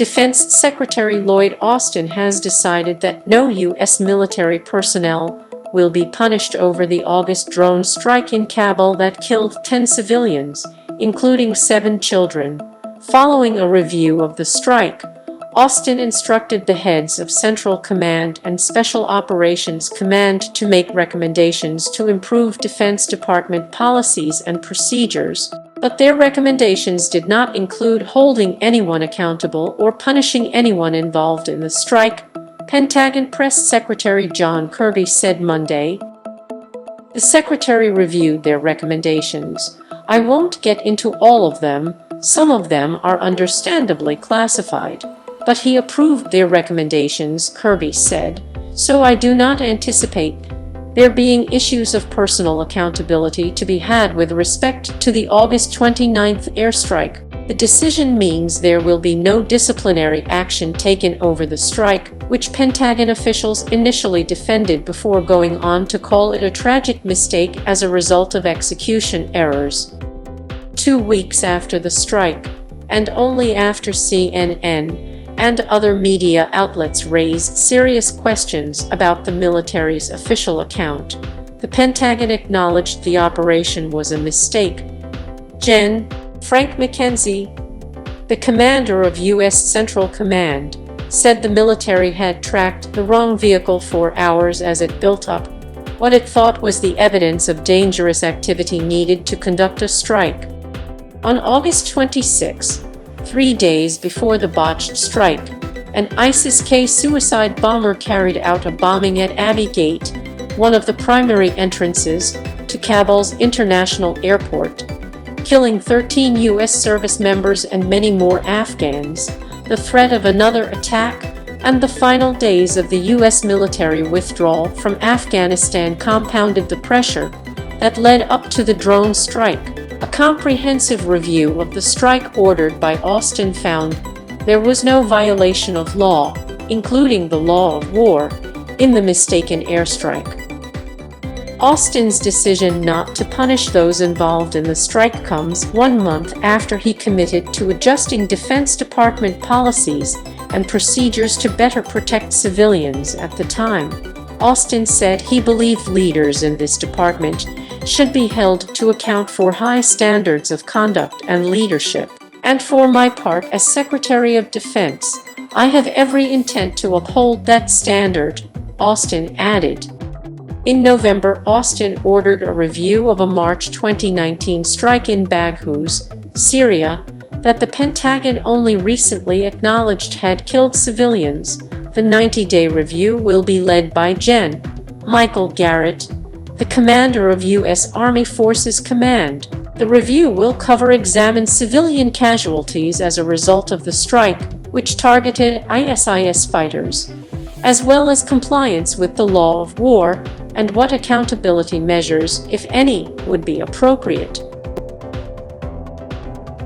Defense Secretary Lloyd Austin has decided that no U.S. military personnel will be punished over the August drone strike in Kabul that killed 10 civilians, including 7 children. Following a review of the strike, Austin instructed the heads of Central Command and Special Operations Command to make recommendations to improve Defense Department policies and procedures, but their recommendations did not include holding anyone accountable or punishing anyone involved in the strike, Pentagon Press Secretary John Kirby said Monday. The Secretary reviewed their recommendations. I won't get into all of them, some of them are understandably classified. But he approved their recommendations, Kirby said, so I do not anticipate there being issues of personal accountability to be had with respect to the August 29th airstrike. The decision means there will be no disciplinary action taken over the strike, which Pentagon officials initially defended before going on to call it a tragic mistake as a result of execution errors. 2 weeks after the strike, and only after CNN and other media outlets raised serious questions about the military's official account, the Pentagon acknowledged the operation was a mistake. Gen. Frank McKenzie, the commander of U.S. Central Command, said the military had tracked the wrong vehicle for hours as it built up what it thought was the evidence of dangerous activity needed to conduct a strike. On August 26, 3 days before the botched strike, an ISIS-K suicide bomber carried out a bombing at Abbey Gate, one of the primary entrances to Kabul's international airport, killing 13 U.S. service members and many more Afghans. The threat of another attack and the final days of the U.S. military withdrawal from Afghanistan compounded the pressure that led up to the drone strike. A comprehensive review of the strike ordered by Austin found there was no violation of law, including the law of war, in the mistaken airstrike. Austin's decision not to punish those involved in the strike comes 1 month after he committed to adjusting Defense Department policies and procedures to better protect civilians. At the time, Austin said he believed leaders in this department should be held to account for high standards of conduct and leadership. And for my part as Secretary of Defense, I have every intent to uphold that standard, Austin added. In November, Austin ordered a review of a March 2019 strike in Baghouz, Syria, that the Pentagon only recently acknowledged had killed civilians. The 90-day review will be led by Gen. Michael Garrett, the commander of U.S. Army Forces Command. The review will examine civilian casualties as a result of the strike, which targeted ISIS fighters, as well as compliance with the law of war and what accountability measures, if any, would be appropriate.